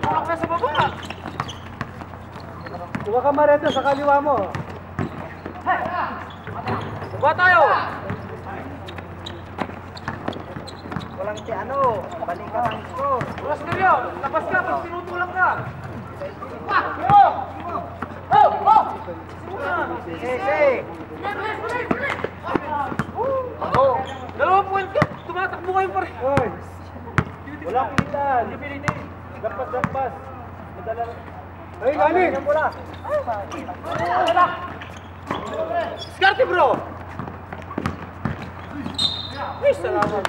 Ako na sa baba. Kuha ka Mareto sa kaliwa mo. Baba tayo. Walang balikan ang score. Bukas na rin. Labas ka, pag tinutulak ka. Dalawang point ka. Tumatakbo kayo pa rin. Walang pilitan. Dampas. Madala. Ay, Lani! Skarte, bro! Ay, salamat.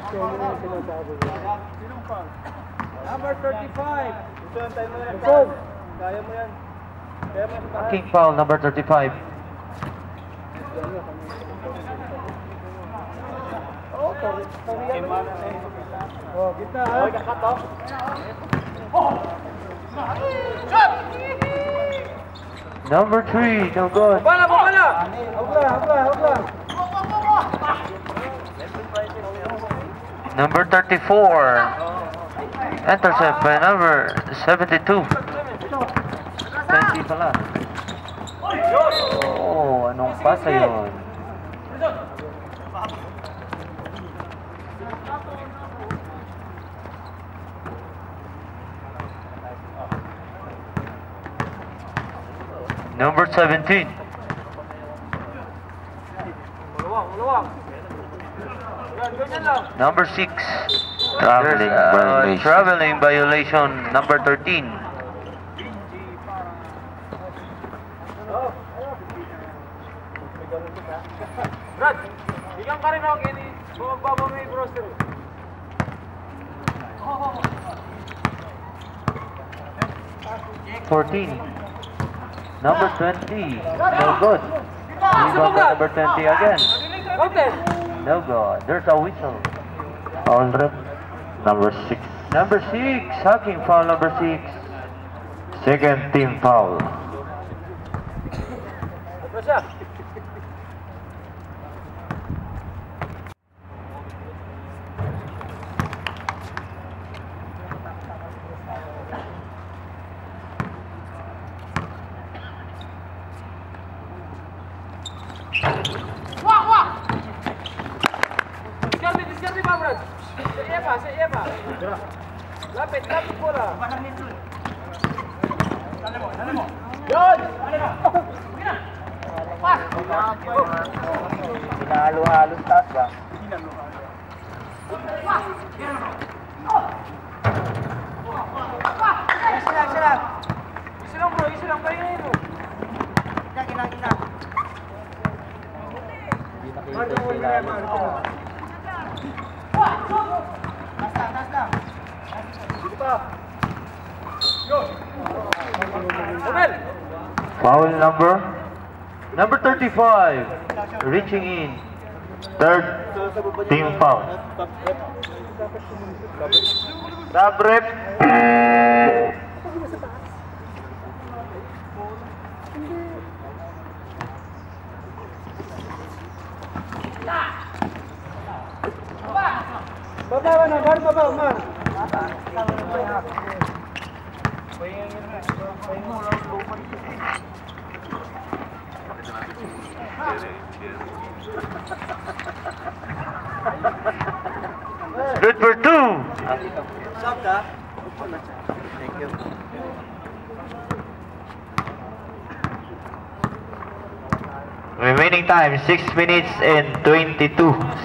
Number 35. Ito, kaya mo yan. King foul, number 35. Oh, kita ha. Okay, kakat off. Number 3, no good. Bala! Hopla. Number 34. Intercept by number 72. 20 pala. Oh, anong pasa yun? Number 17. Maluwang. Ganyan lang. Number 6. Traveling violation. Traveling violation. Number 13. Brad, bigyan ka rin ako kini. Magbaba mo yung roster. 14. Number 20. No good. Rebound by number 20 again. Okay. No good. There's a whistle. Foul rep. Number 6. Number 6. Hacking foul number 6. Second team foul. Ito siya. Diskarte ba, Brad? Sa iya pa. Lapit bola. Dali mo. Yun! Pas! Hinahalo-halos taas ba? Isa lang bro, isa lang kayo mo. Kita. Foul number 35. Reaching in. Third team foul. Sub rep. Baba, man. Good for 2. Stop ka. Thank you. Remaining time 6 minutes and 22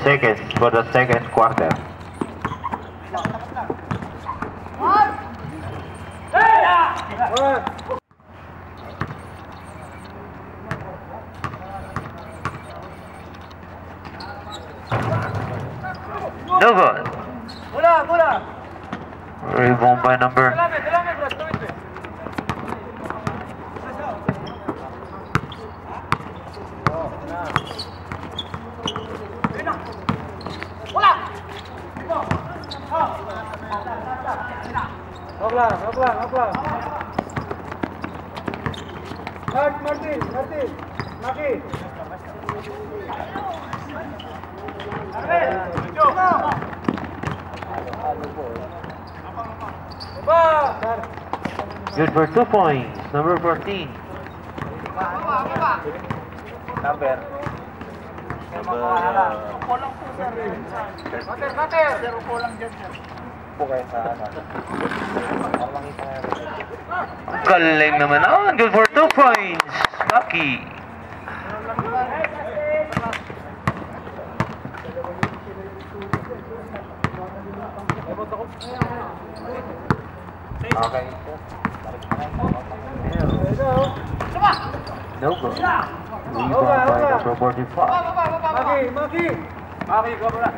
seconds for the second quarter. No good. Bola. Rebound by number. Dalami, Brad. Tawid eh. Hopla. Martin. Maki. Good for 2 points. Number 14. Number. Cutter! Po kayo sa ano. Galing naman. Oh, good for 2 points. Lucky. Okay. No good. Rebound by number 45. Maki! Maki, go pala.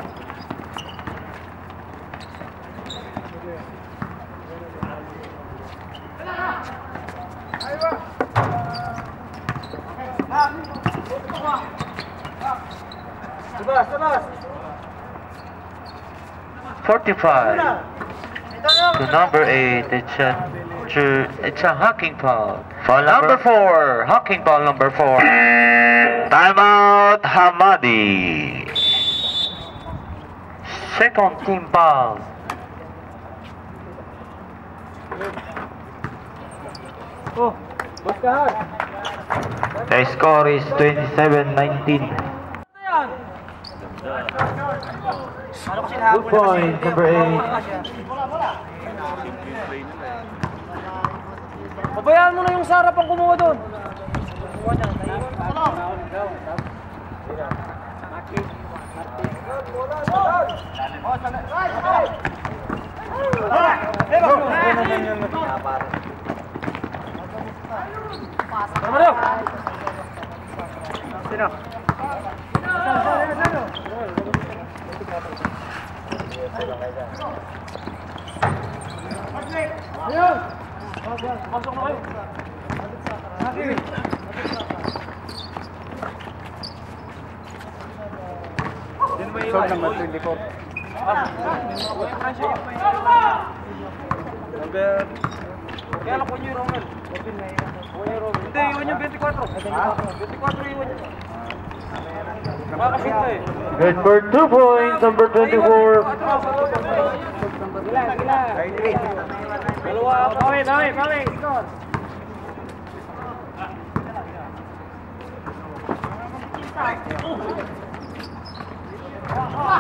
Labas! 45 to number 8. It's a hacking foul. Foul Number 4. Hacking foul number 4. Timeout, Hamadi. Second team foul. Oh, buskahan. The score is 27-19. Good point, number 8. Pabayaan mo na yung sarap ang kumuha doon. Sino? Ayun! Pasok na kayo. Sold naman 24. Number... Kaya lang po nyo yung Romel. Hindi, iwan yung 24. 24 iwan nyo. Nakakapit na eh. Good for 2 points, number 24. Dalawa. Dami. Score.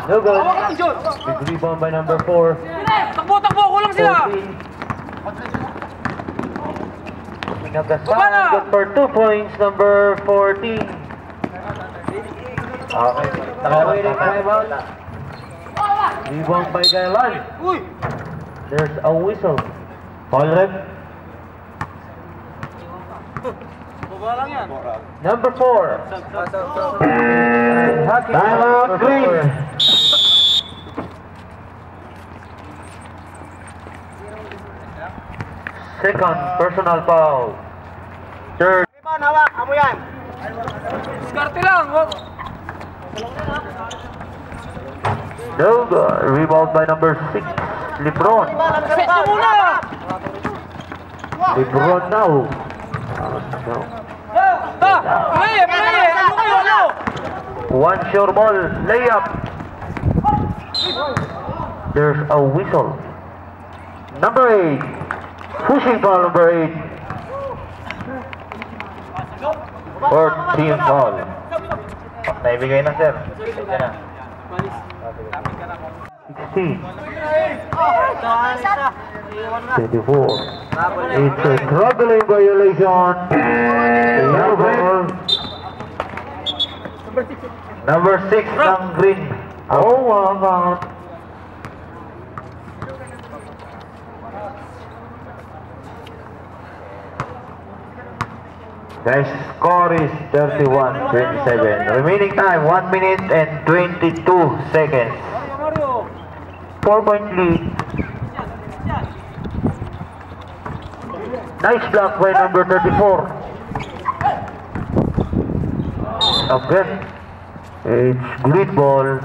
No good. Good rebound by number 4. Takbo, kulang sila. 14. Picking up the foul. Good for 2 points, number 14. Okay. Nakawaiting timeout. Rebound by Gailan. Uy! There's a whistle. Foul rep. Baba lang yan. Number 4. Timeout, green. Second personal foul. Third. Ibon, hawak! Amo yan! Diskarte lang. Oh. No good. Rebound by number 6. Lebron. Set nyo muna! Lebron now. No. Play! Ano kayo? Ano? One sure ball. Layup. There's a whistle. Number 8. Pushing foul number 8. Fourth team foul. Naibigay na, sir. 16. 24. It's a troubling violation. Yellow ball. Number 6 ng green. Oh, wow. The score is 31-27. Remaining time 1 minute and 22 seconds. 4-point lead. Nice block by number 34. Again, it's green ball.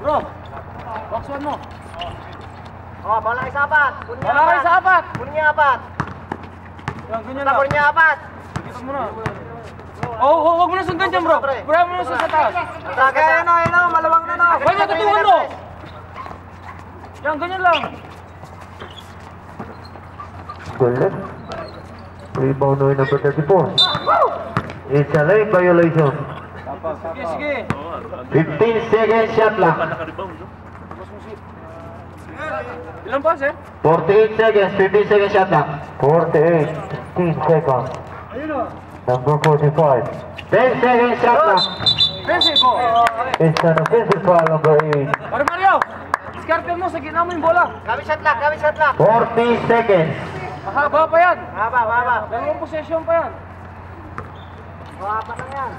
Bro, box one mo. Oh, bala kayo sa apat! Kunin niya Wala kayo sa apat. Kunin niya apat! Yan, ganyan lang. Kunin niya apat! Dito mo na. Oh, huwag mo na sundan dyan, bro. Bro, mo na sa taas. Tagay, ano, malawang na, no! Huwag na tutukan mo. Yan, ganyan lang. Good luck. Rebound no number 34. It's a lane violation. Sige, sige. 15 seconds shot clock. Ilan pa, sir? 48 seconds, 15 seconds shot clock. 48, 15 seconds. Number 45. 10 seconds shot clock. Bensi po. It's an offensive foul, number 8. Pare Mario, diskarte mo sa gitna mo yung bola. Kami shot lock, kami shot lock. 40 seconds. Mahaba pa yan. Mahaba, mahaba. Dalawang possession pa yan. Mahaba na yan.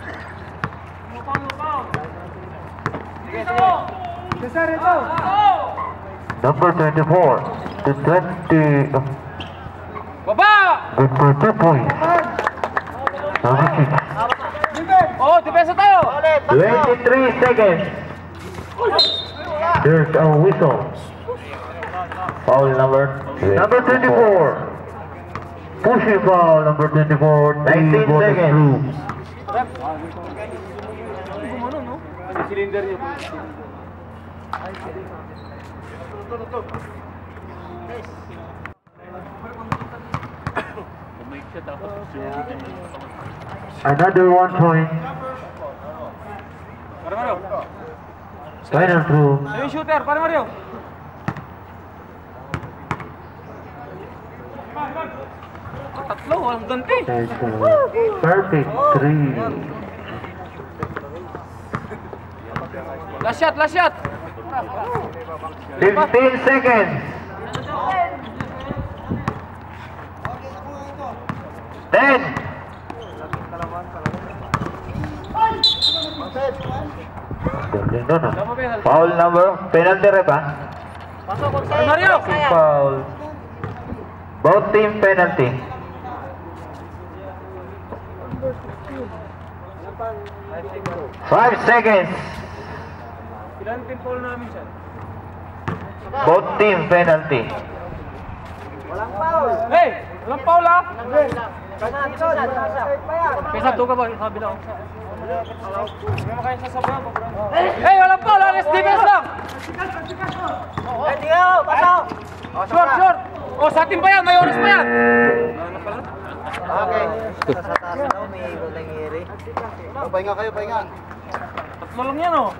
Sige, sige. Cesar, ito. Number 24 to 20. Baba! Good for 2 points. Number 6. Oo, depensa tayo. Ulit. 23 seconds. There's a whistle. Foul number 24. Pushing foul number 24. 19 seconds. Gumano, no? Yung cylinder niya po. Another 1 point. Pare Mario. Final through. Yung shooter, pare Mario. Tatlo, walang ganti. 33. Last shot, last shot. 15 seconds. 10. Foul number, penalty rep ha? Pare Mario. Foul. Both team penalty. Five seconds. Ilan team foul namin siya? Both team penalty. Walang foul. Hey! Walang foul ah! Kaya Pesa to ka ba? Sabi na ako. Hindi mo kaya sasabayan ko, bro. Hey! Walang foul! Honest defense lang! Ready go, pasok. Short, short! Oh, sa atin pa yan! May oras pa yan! Okay. Sa taas daw, may walang hiri. Pahinga kayo, pahinga. Tatlo lang yan oh.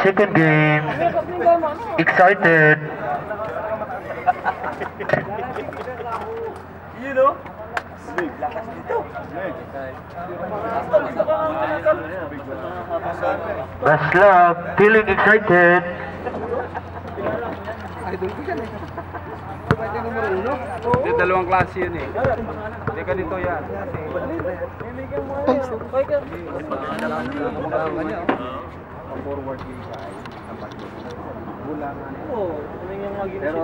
Second game. Excited. You know? Best luck. Feeling excited. Hindi, dalawang klase yun eh. Hindi ganito yan. Forward yung siya. Bulangan. Oo, pero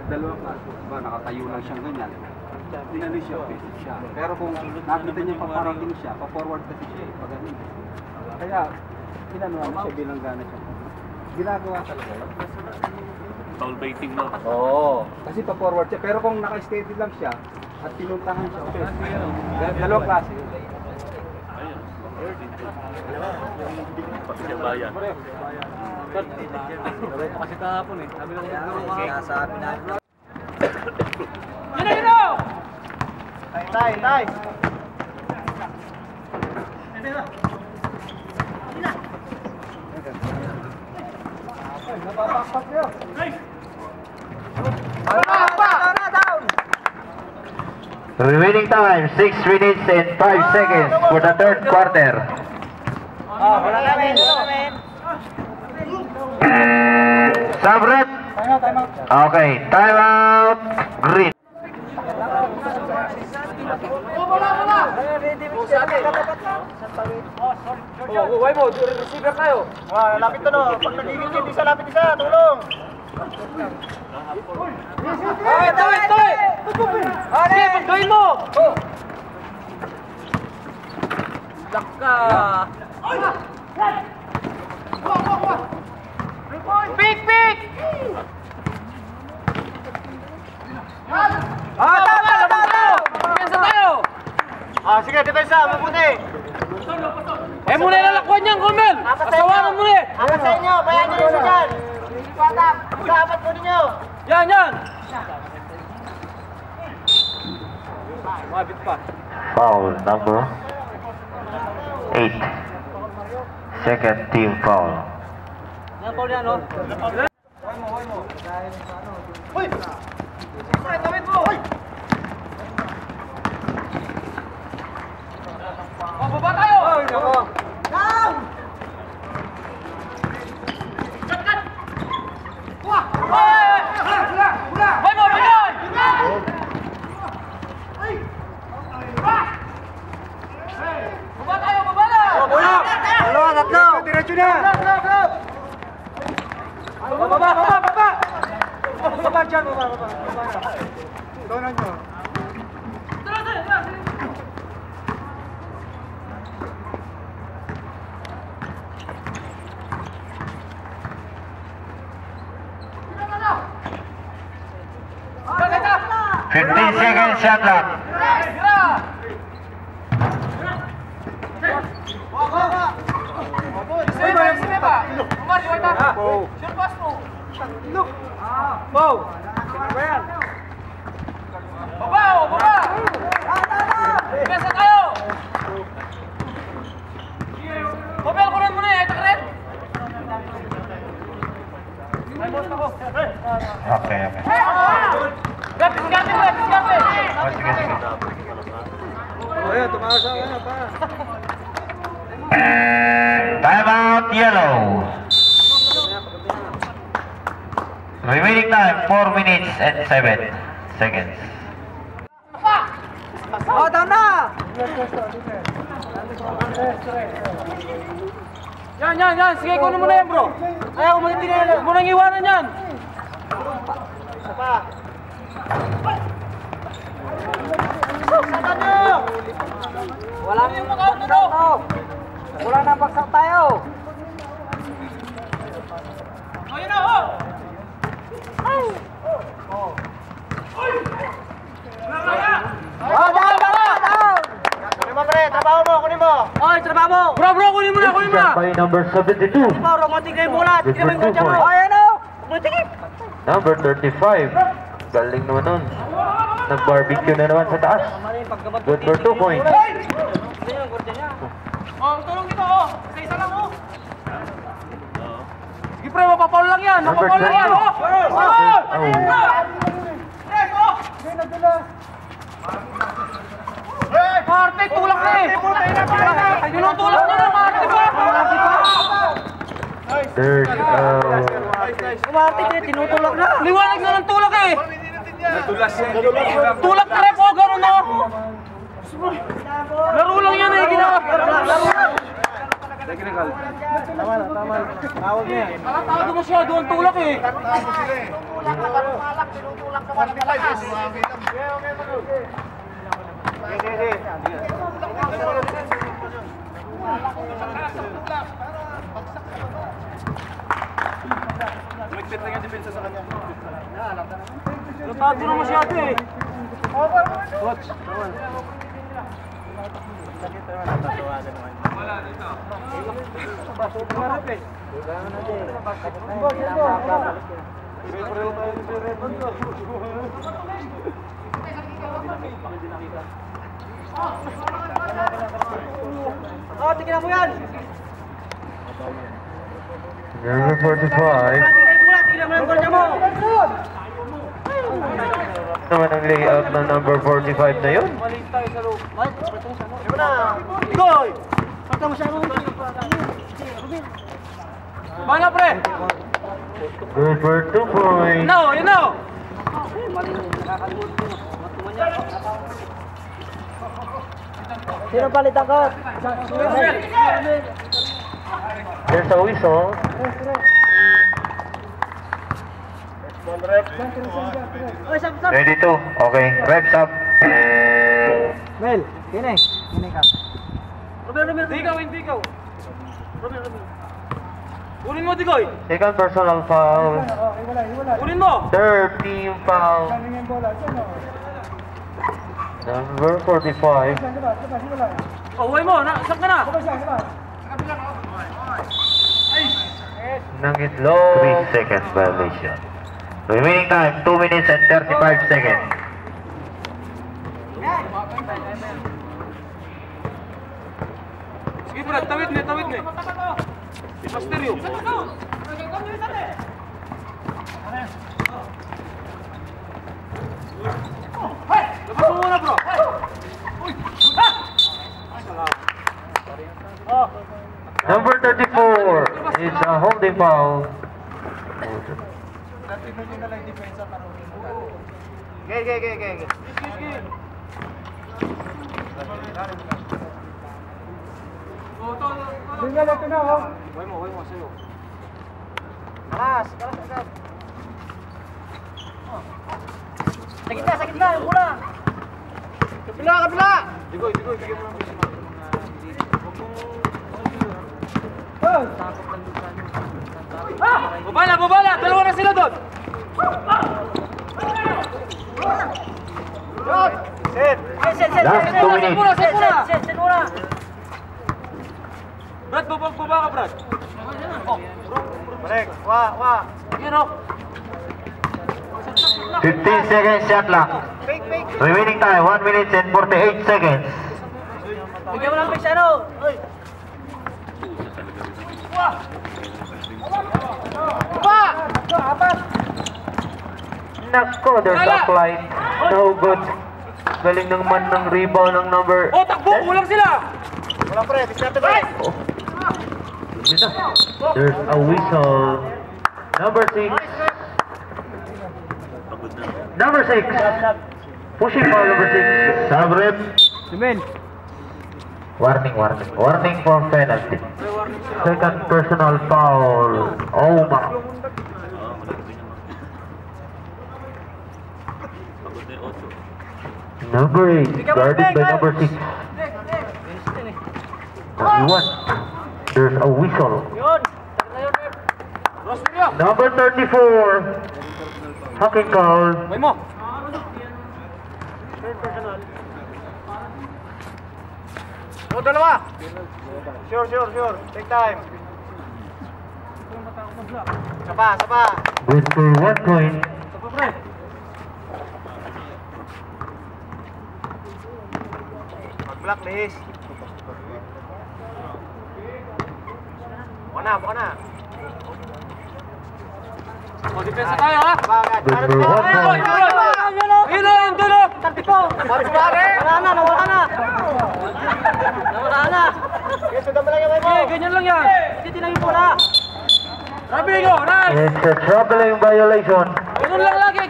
dalawang klase. Diba, nakatayo lang siyang ganyan. Tinalo siya, basic siya. Pero kung nakita niya paparating siya, pa-forward kasi siya. Pag ganun. Kaya, inanuhan siya bilang gana siya. Ginagawa talaga. Foul baiting no? Oo. Kasi pa-forward siya. Pero kung naka-steady lang siya, at pinuntahan siya, okay. Dalawang klase. Pati siya bayan. Sabay pa kasi kahapon eh. Sabi lang Sinasabi na. Yun! Tay, tay. Napapakpak yun. Remaining time 6 minutes and 5 seconds for the third quarter. Wala namin, wala namin. Sabrep. Okay, time out. Green. Huwag mo, receiver tayo. Lapit to no. Pag nagiging isa, lapit isa. Tulong. Toy! Sige, pagdoin mo! Lock ka! Pick! Tama! Labang tayo! Piensa tayo! Sige, depensa, mabuti. Muna lalakwan niyan, Romel! Asawanan mo eh! Apat sa inyo, bayan nyo rin dyan. Patak, sa-apat po ninyo. Yan! Mabit pa. Foul number 8. Second team foul. Yan, Paul yan, no? Hoy! Tawid mo! Hoy! Bababa tayo! Hoy, nako! Down! Cut! Wah! Hoy! Hula! Hoy mo, bigay! Ay! Baba tayo, baba na! Dalawa, tatlo. Diretso na! Baba! Baba dyan, baba. Donan nyo. Tara! 15 seconds shot clock. Okay. Time out yellow. Remaining time 4 minutes and 7 seconds. Oh, down na! Yan. Sige, kunin mo na yan, bro. Ayaw, umaganti na yan. Huwag mo nang iwanan yan. Isa pa. Satan nyo! Wala nang bagsak to. Wala nang bagsak tayo. Ayun na, ho! Oh, down! Kunin mo, pre. Trabaho mo, kunin mo. Oy, trabaho mo. Bro, kunin mo na. Shot by number 72. Romantic na yung bola. Good for 2 Oh, points. ayan o. Romantic. Number 35. Galing naman nun. Nag-barbecue na naman sa taas. Good for 2 points. Oh, tulong dito, oh. Isa lang, oh. Sige, pre, mapapaul lang yan. Number Mapapaul lang yan, 20. oh. Marte, tulak na eh. Tinutulak niya na, Marte pa. Third, Romantic na, tinutulak na. Liwanag na ng tulak eh. Tulak na rin po, gano'n no. Laro lang yan eh, ginawa. Tama. Tawag niya. Nakatago masyado ang tulak eh. Nakatago na masyado eh. Oh, tignan mo yan. number 45. Tignan mo yung gol niya mo. Naman ang layout ng number 45 na yun. Goy! Pagka mo siya mo. Bala pre! Good for 2 points. No, you know! Sino palitan ko? There's a whistle. Oy, sab. Ready to? Okay. Reps up. Mel, kini ka. Romel. Hindi ikaw. Romel. Kunin mo, Digoy. Second personal foul. Kunin mo. Third team foul. Number 45. Oh, huwag mo. Saan ka na? Nangitlog. 3 seconds violation. Remaining time 2 minutes and 35 seconds. Sige, Brad. Tawid na. Master yun. Labas mo muna, bro. Number 34. It's a holding foul. Okay. Huwag mo, sa'yo. Kalas agad. Sa gitna, yung bola. Kabila. Digoy, bigyan mo ng bisa. Bubala! Dalawa na sila doon! Set. Last 2 minutes. Set muna. Brad, baba ka, Brad. Balik. Wa. Yan, oh. 15 seconds shot clock. Fake. Remaining time 1 minute and 48 seconds. Bigyan mo lang fake ano. Oy. Nako, there's a flight. No good. Galing naman ng rebound ng number. Oh, takbo! Kulang sila! Wala pre, bisarte pre. There's a whistle. Number 6. Number 6. Pushing foul number 6. Sabrep. Warning for penalty. Second personal foul. Omar. Number 8, guarded by number 6. 31. There's a whistle. Number 34. Hacking call. Huwag mo! O, dalawa. Sure. Take time. Sapa. Good for 1 point. Mag-block, lihis. Buka na. Oh, depensa tayo, ha? Good for 1 point. Ayun na, dulo! Nawala na. Yes, sudah mo lang yung mo. Okay, ganyan lang yan. Hindi lang yung bola. Rabigo, nice! It's a troubling violation. Ganun lang lagi.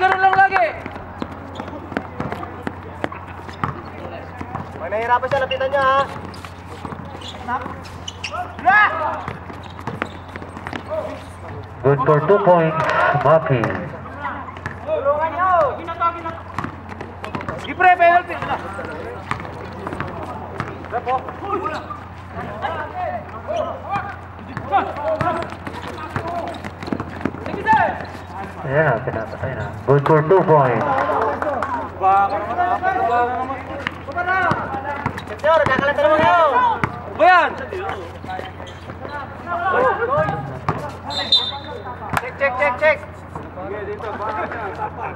Pag nahihirapan siya, lapitan niya ha. Good for 2 points. Maki. Tulungan niyo. Sige, pre, penalty. Ayan na, pinapatay na. Good for 2 points. Baka naman. Senyor, kakalatan naman kayo. Ba yan? Check.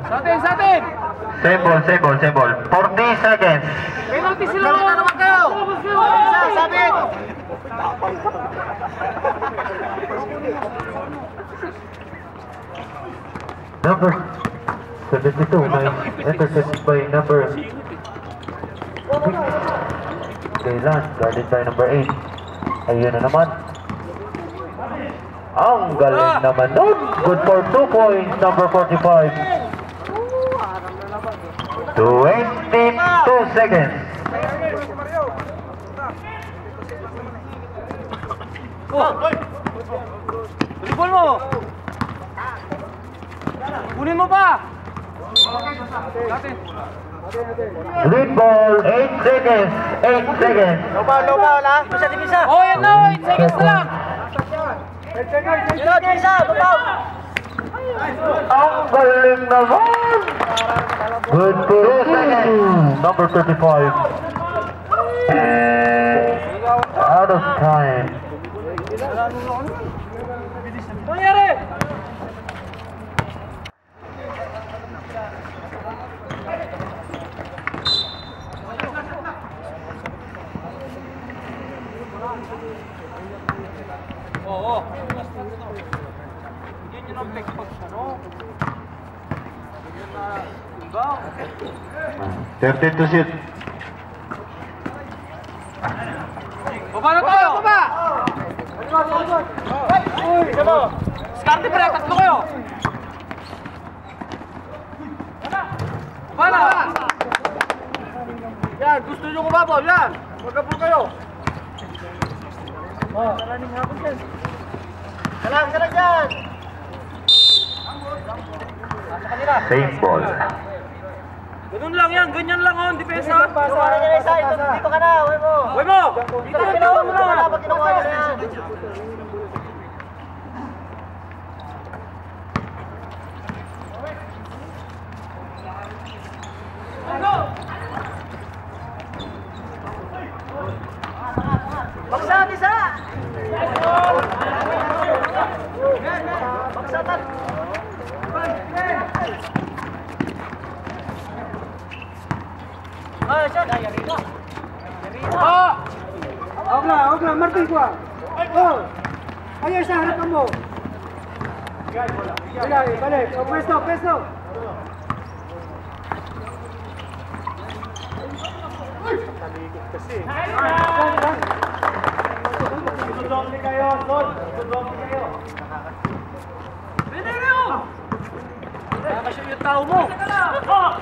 Sa atin! Same ball. 40 seconds. Penalty sila! Kakalatan naman kayo. Isa, sabit. Number 72, nice intercepted by number 6. Kailan, guarded by number 8. Ayun na naman. Ang galing naman nun. Good for 2 points, number 45. 22 seconds. Dribble mo! Kunin mo pa! Lead ball, 8 seconds. 8 seconds. Low ha. Bisa. Oh, yan na! 8 seconds na lang! Bisa, babaw. Ang galing naman! Good for 2 seconds. Number 35. Out of time. Nangyari! Oo. Yun yun ang flex pag ano. Yun na ibaw. 13 to shoot. Baba na tayo! Baba! Uy! Skarte pre, tatlo kayo! Baba na! Yan, gusto nyo kumabaw, yan! Magkapul kayo! Salang dyan! Same ball. Ganun lang yan, ganyan lang on, depensa! Para niya na isa, dito ka na, uwi mo! Uy mo! Dito na, dito mo na! Wala pag kinukuha niya na yan. Baksa, isa! Baksatan! Ay, shot! Ay, yarita! Ah! Huwag na, Martin ko ah! Oh! Ayun sa harapan mo! Balik! Oh, pesto! Talikit kasi! Sudokli kayo! Sudokli kayo! Benero! Nakasya yung tao mo! Sige ka!